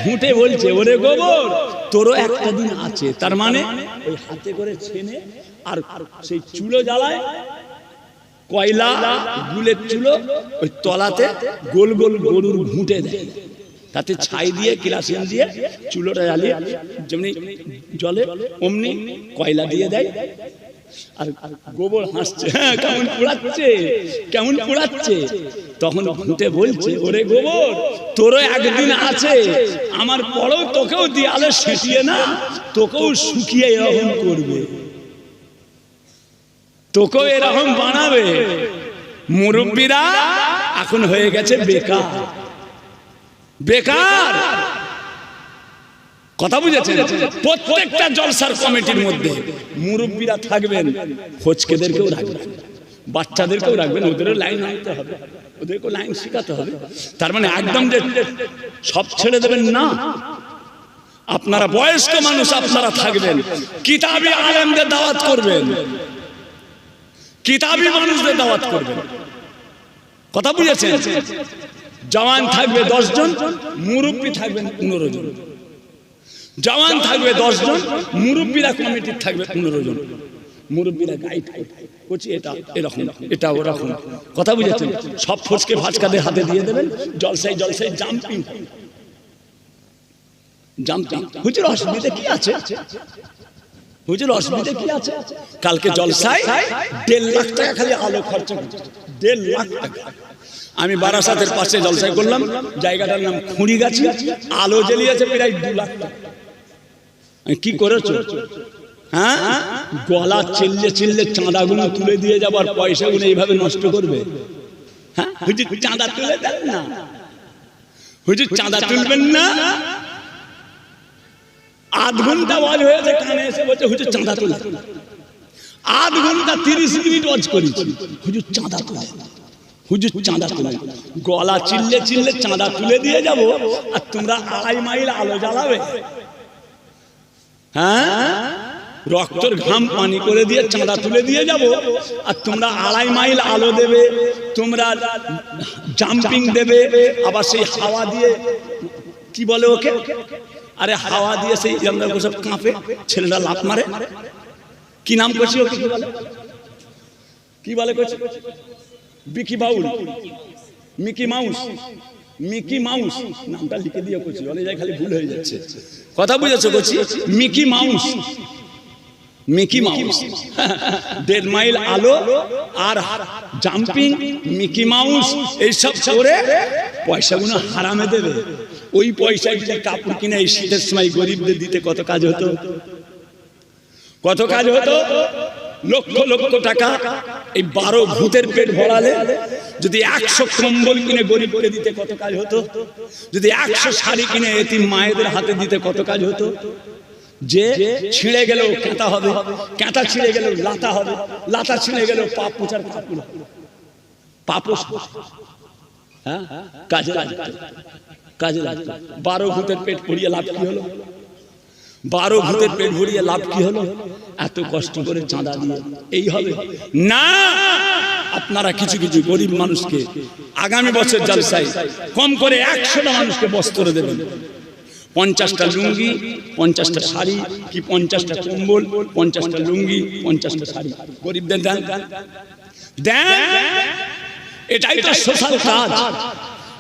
ঘুঁটে বলছে ওরে গোবর, তোরও একটা দিন আছে। তার মানে ওই হাতে করে ছেনে আর সেই চুলো জ্বালায়, কয়লা গুলের চুলো, ওই তলাতে গোল গোল গরুর ঘুঁটে দেয়, তাতে ছাই দিয়ে কেরাসিন দিয়ে চুলোটা জ্বালিয়ে যেমনি জলে অমনি কয়লা দিয়ে দেয়, আর গোবর হাসছে, হ্যাঁ কেমন পোড়াচ্ছে, কেমন পোড়াচ্ছে। তখন ঘুঁটে বলছে ওরে গোবর, তোরও একদিন আছে, আমার পরেও তোকেও দেয়ালে সেটিয়ে না, তোকেও শুকিয়ে এরকম করবে, তোকেও এরকম বানাবে। মুরব্বীরা এখন হয়ে গেছে বেকার, বেকার। কথা বুঝেছেন? প্রত্যেকটা জলসার কমিটির মধ্যে মুরব্বীরা থাকবেন, ফচকেদেরকেও রাখবেন, বাচ্চাদেরকেও রাখবেন, ওদেরও লাইন আনতে হবে, ওদেরকেও লাইন শেখাতে হবে। তার মানে একদম যে সব ছেড়ে দেবেন না। আপনারা বয়স্ক মানুষ, আপনারা থাকবেন, কিতাবি আলেমদের দাওয়াত করবেন, কিতাবি মানুষদের দাওয়াত করবেন। কথা বুঝেছেন? জওয়ান থাকবে 10 জন, মুরব্বী থাকবেন 15 জন। জওয়ান থাকবে 10 জন, মুরব্বীরা কমিটির থাকবে 15 জন। মুরব্বীরা গাইড করছে, এটা এরকম, এটা ওরকম। কথা বুঝেছেন? সব ফচকে ভাজকাদের হাতে দিয়ে দেবেন, জলসাই জলসাই জাম্পিং, জাম্পিং। হুজুর অসুবিধা কি আছে? হুজুর অসুবিধা কি আছে? কালকে জলসায় 1.5 লাখ টাকা খালি আলো খরচা করছে, 1.5 লাখ টাকা। আমি বারাসাতের পাশে জলসাই করলাম, জায়গাটার নাম খুঁড়িগাছি, আলো জ্বালিয়েছে প্রায় 2 লাখ টাকা। কি করেছো? হ্যাঁ, গলা চিল্লে চিল্লে চাঁদাগুলো তুলে দিয়ে যাবার পয়সাগুলো এইভাবে নষ্ট করবে? হ্যাঁ, হুজুর চাঁদা তুলে দেন না, হুজুর চাঁদা তুলবেন না। আধ ঘন্টা ওয়াজ হয়েছে, কানে এসে বলছে হুজুর চাঁদা তুলে। আধ ঘন্টা 30 মিনিট ওয়াজ করেছি, হুজুর চাঁদা তুলে, হুজুর চাঁদা তুলে। গলা চিল্লে চিল্লে চাঁদা তুলে দিয়ে যাব, আর তোমরা 2.5 মাইল আলো জ্বালাবে? হ্যাঁ, রক্তর ঘাম পানি করে দিয়ে চাঁদা তুলে দিয়ে যাব, আর তোমরা 2.5 মাইল আলো দেবে, তোমরা জাম্পিং দেবে, আবার সেই হাওয়া দিয়ে, কি বলে ওকে, আরে হাওয়া দিয়ে সেই সব কাঁপে, ছেলেরা লাফ মারে, কি নাম করছি ওকে, কি বলে? কি বলে কচি? বিকি বাউল, মিকি মাউস, মিকি মাউস নামটা লিখে দিয়ে কচি, অনেক জায়গায় খালি ভুল হয়ে যাচ্ছে। কথা বুঝেছো কচি? Mickey mouse, Mickey mouse 1.5 mile আলো আর জাম্পিং মিকি মাউস এইসব করে পয়সাগুলো হারামে দেবে। ওই পয়সা কাপড় কিনে এই শীতের সময় গরিবদের দিতে কত কাজ হতো, কত কাজ হতো। লক্ষ লক্ষ টাকা এই 12 ভূতের পেট ভরালে যদি 100 কম্বল কিনে গরিবকে দিতে কত কাজ হতো, যদি 100 শাড়ি কিনে এতিম মায়েদের হাতে দিতে কত কাজ হতো। যে ছিঁড়ে গেল কাঁটা হবে, কাঁটা ছিঁড়ে গেল লাতা হবে, লাতা ছিঁড়ে গেল পাপ পোছার কাপড়, পাপোশ। হ্যাঁ, কাজে লাগতো, কাজে লাগতো। 12 ভূতের পেট ভরিয়ে লাভ কি হলো? 12 ভূতের পেট ভরিয়ে লাভ কি হলো? এত কষ্ট করে চাঁদা দিয়ে এই হবে না। আপনারা কিছু কিছু গরিব মানুষকে আগামী বছর জলসায় কম করে 100টা মানুষকে বস্ত্র দেবেন। 50টা লুঙ্গি, 50টা শাড়ি, কি 50টা কম্বল, 50টা লুঙ্গি, 50টা শাড়ি গরিবদের দেন, দেন। এটাই তো সোশ্যাল কাজ,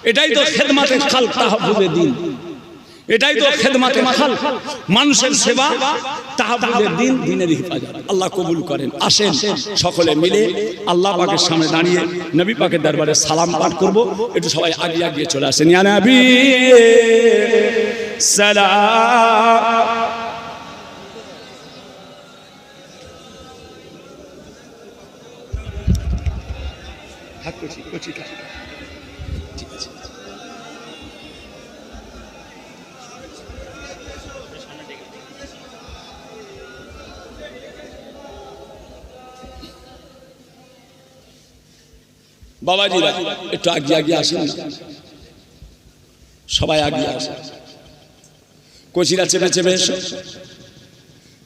এটাই তো খেদমাতে খালক তাহফুজের দিন, এটাই তো খেদমাতে খালক, মানুষের সেবা তাহফুজের দিন, দিনের হিফাজত। আল্লাহ কবুল করেন। আসেন সকলে মিলে আল্লাহ পাকের সামনে দাঁড়িয়ে নবী পাকের দরবারে সালাম পাঠ করব। একটু সবাই আগিয়ে আগিয়ে চলে আসেন। ইয়া নবী সালাম। হাত কচি কচি ঠিক আছে। বাবাজিরা একটু আগিয়ে আগিয়ে আসেন, সবাই আগিয়ে আসেন। কচিরা চেপে চেপে এসো,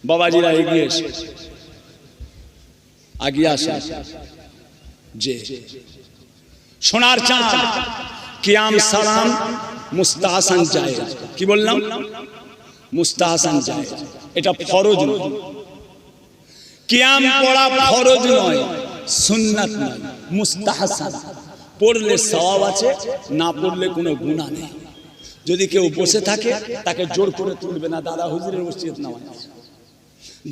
বাবাজিরা এগিয়ে এসো, আগিয়ে আসেন। যে সোনার চাঁদ কিয়াম সালাম মুস্তাহসান জায়েজ, কি বললাম? মুস্তাহসান জায়েজ, এটা ফরজ নয়। কিয়াম পড়া ফরজ নয়, সুন্নাত নয়, মুস্তাহসান। পড়লে সওয়াব আছে, না পড়লে কোনো গুনাহ নেই। যদি কেউ বসে থাকে তাকে জোর করে তুলবে না। দাদা হুজুরের ওসিয়ত নামায় আছে,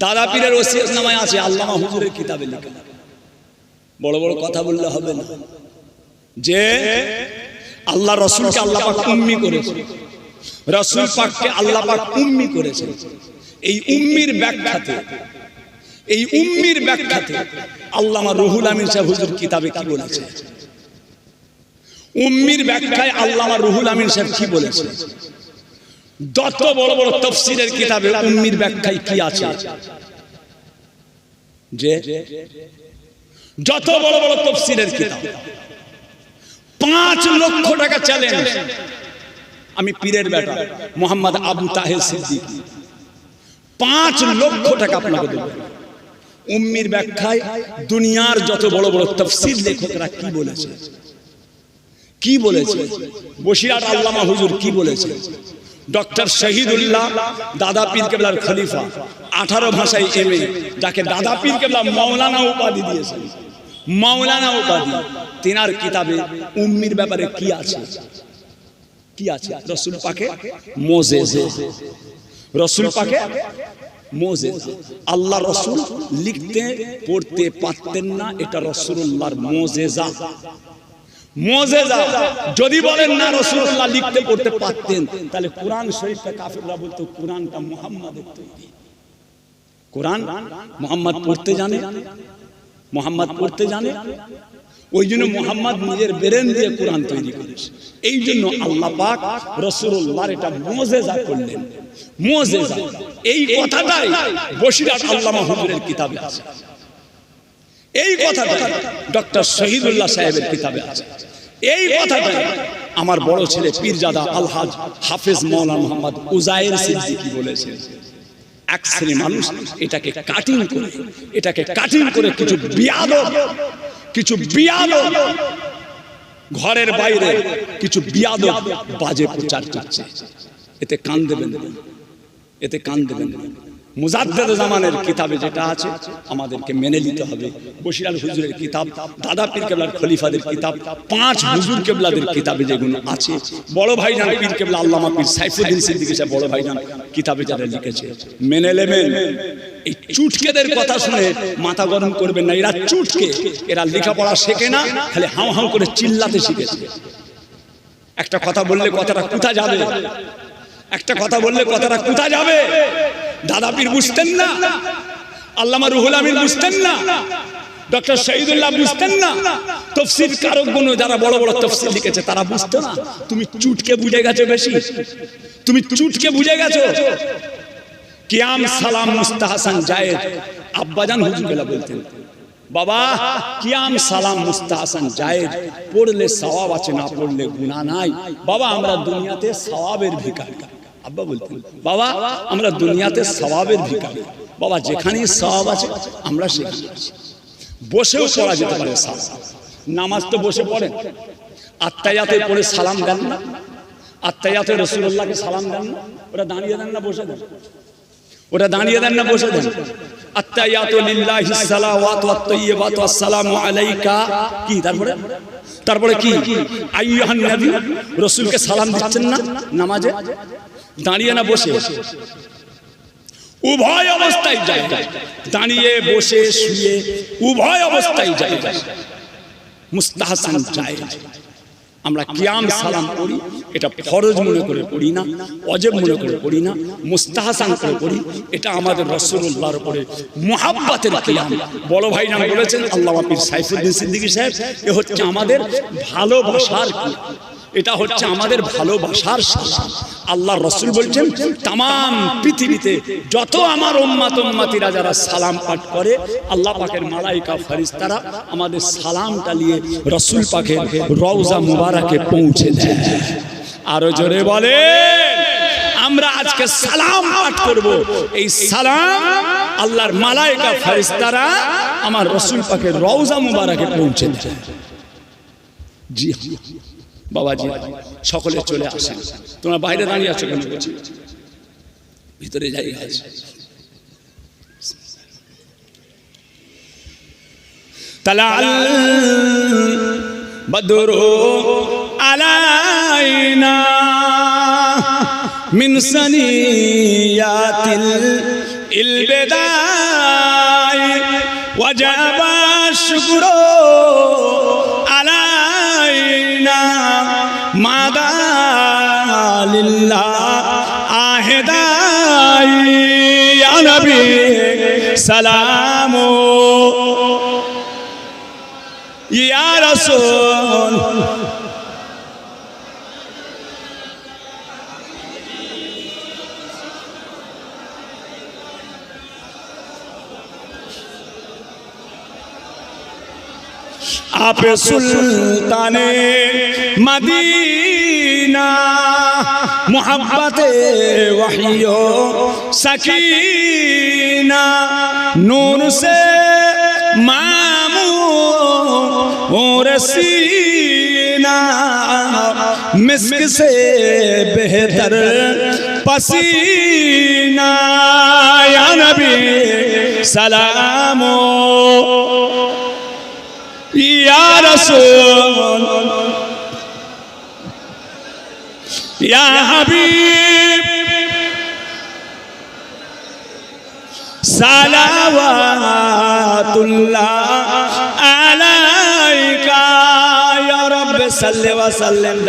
দাদা পীরের ওসিয়ত নামায় আছে, আল্লামা হুজুরের কিতাবে লেখা। বড় বড় কথা বললে হবে না। যে আল্লাহ রাসূলকে আল্লাহ পাক উম্মি করেছে, রাসূল পাককে আল্লাহ পাক উম্মি করেছে। এই উম্মির ব্যাখ্যাতে, এই উম্মির ব্যাখ্যাতে আল্লামা রুহুল আমিন সাহেব হুজুর কিতাবে কি বলেছে? উম্মির ব্যাখ্যায় আল্লামা রুহুল আমিন সাহেব কি বলেছে? যত বড় বড় তাফসীরের কিতাবে উম্মির ব্যাখ্যায় কি আছে? যে যত বড় বড় তাফসীরের কিতাব, 5 লক্ষ টাকা চ্যালেঞ্জ। আমি পীরের বেটা মোহাম্মদ আবু তাহের সিদ্দিকী, 5 লক্ষ টাকা আপনাকে দেব। উম্মির ব্যাখ্যায় দুনিয়ার যত বড় বড় তাফসীর লেখকরা কি বলেছে, কি বলেছে? বসিরহাট আল্লামা হুজুর কি বলেছে? ডক্টর শহীদুল্লাহ দাদা পীর কেবলার খলিফা, 18 ভাষায় এমএ, যাকে দাদা পীর কেবলা মাওলানা উপাধি দিয়েছেন, মাওলানা উপাধি, তিনার কিতাবে উম্মির ব্যাপারে কি আছে? কি আছে? রাসূল পাকে মুজিজা, রাসূল পাকে মুজিজা। আল্লাহ রাসূল লিখতে পড়তে পারতেন না, এটা রাসূলুল্লাহর মুজিজা। মুজিজা যদি বলেন না রাসূলুল্লাহ লিখতে পড়তে পারতেন, তাহলে কোরআন শরীফটা কাফিররা বলতো কোরআনটা মুহাম্মাদের তৈরি। কোরআন মুহাম্মদ পড়তে জানে, মুহাম্মদ পড়তে জানে, ওই জন্য মুহাম্মদ নিজের ব্রেন দিয়ে কোরআন তৈরি করেছে। এই জন্য আল্লাহ পাক রাসূলুল্লাহর এটা মুজিজা করলেন, মুজিজা। এই কথাটাই বসিরহাট আল্লামা হুজুরের কিতাবে আছে, এই কথাটাই ডক্টর শহীদুল্লাহ সাহেবের কিতাবে আছে, এই কথাটাই আমার বড় ছেলে পীরজাদা আলহাজ হাফেজ মাওলানা মোহাম্মদ উজায়ের সিদ্দিকী বলেছেন। এক শ্রেণী মানুষ এটাকে কাটিং করে, এটাকে কাটিং করে কিছু বিয়াদব, কিছু বিয়াদব ঘরের বাইরে কিছু বিয়াদব বাজে প্রচার করছে। এতে কান দেবেন না, এতে কান দেবেন না। মুজাদ্দেদ জামানের কিতাবে যেটা আছে আমাদেরকে মেনে নিতে হবে। বশির হুজুরের কিতাব, দাদা পীর কেবলার খলিফাদের কিতাব, 5 হুজুর কেবলাদের কিতাবে যেগুলো আছে, বড় ভাইজান পীর কেবলা আল্লামা পীর সাইফুদ্দিন সিদ্দিকী সাহেব বড় ভাইজান কিতাবে যারা লিখেছে মেনে নেবেন। এই চুটকেদের কথা শুনে মাথা গরম করবেন না। এরা চুটকে, এরা লেখাপড়া শেখে না, খালি হাউ হাউ করে চিল্লাতে শিখেছে। একটা কথা বললে কথাটা কোথায় যাবে, একটা কথা বললে কথাটা কোথায় যাবে। দাদা পীর বুঝতেন না, আল্লামা রুহুল আমিন বুঝতেন না, ডক্টর শহীদুল্লাহ বুঝতেন না, তাফসীর কারকগণ যারা বড় বড় তাফসীর লিখেছে তারা বুঝতো না। তুমি চুটকে বুঝে গেছো বেশি, তুমি চুটকে বুঝে গেছো। কিয়াম সালাম মুস্তাহসান জায়েজ, আব্বাজান হুজুর বেলা বলতেন, বাবা কিয়াম সালাম মুস্তাহসান জায়েজ, পড়লে সওয়াব আছে, না পড়লে গুনাহ নাই। বাবা আমরা দুনিয়াতে সওয়াবের ভিখারি। আব্বা বলতেন, বাবা আমরা দুনিয়াতে সওয়াবের ভিখারি। বাবা যেখানেই সওয়াব আছে আমরা সেখানে আছি। বসেও পড়া যেতে পারে সালাম, নামাজ তো বসে পড়েন, আত্তায়াতে পড়ে সালাম দেন না, আত্তায়াতে রাসূলুল্লাহকে সালাম দেন না, ওটা দাঁড়িয়ে দেন না বসে দেন, ওটা দাঁড়িয়ে দেন না বসে দেন। আত্তায়াতু লিল্লাহিস সালাওয়াতু ওয়াত তাইয়্যিবাতু আসসালামু আলাইকা, কি তারপরে কি আইয়ুহান নবী, রাসূলকে সালাম দিচ্ছেন না নামাজে, দাঁড়িয়ে না বসে, উভয় অবস্থায় যায়, দাঁড়িয়ে বসে শুয়ে উভয় অবস্থায় যায়, মুস্তাহসান যায়। আমরা কিয়াম সালাম পড়ি, এটা ফরজ মনে করে পড়ি না, ওয়াজিব মনে করে পড়ি না, মুস্তাহসান করে পড়ি। এটা আমাদের রাসূলুল্লাহর উপরে মুহাব্বতের কিয়াম। বড় ভাই নাম বলেছেন আল্লামা পীর সাইফুদ্দিন সিদ্দিকী সাহেব, এ হচ্ছে আমাদের ভালোবাসার কিয়াম, এটা হচ্ছে আমাদের ভালোবাসার সালাম। আল্লাহ রাসূল বলছেন तमाम পৃথিবীতে যত আমার উম্মত উম্মতিরা যারা সালাম পাঠ করে, আল্লাহ পাকের মালায়েকা ফেরেশতারা আমাদের সালামটা নিয়ে রাসূল পাকের রওজা মুবারকে পৌঁছে দেয়। আরো জোরে বলে, আমরা আজকে সালাম পাঠ করব, এই সালাম আল্লাহর মালায়েকা ফেরেশতারা আমার রাসূল পাকের রওজা মুবারকে পৌঁছে দেয়। জি বাবাজি সকলে চলে আসেন, তোমরা বাইরে দাঁড়িয়ে আছো কেন? বলছি ভিতরে জায়গা আছে। তালাল বদরু আলাইনা মিন সানিয়াতিল ইলবিদাই ওয়াজাবা শুকরু মাদালিল্লাহ আহেদাই ইয়া নবী সালামু ইয়া রাসূল। आप सुल्ताने मदीना मोहब्बते वहियो सकीना, नूर से मामूर सीना, मिस्क से बेहतर पसीना, या नबी सलामो या रसूल या हबीब सलावतुल्लाह अलैका या रब सल्लि व सल्लिम।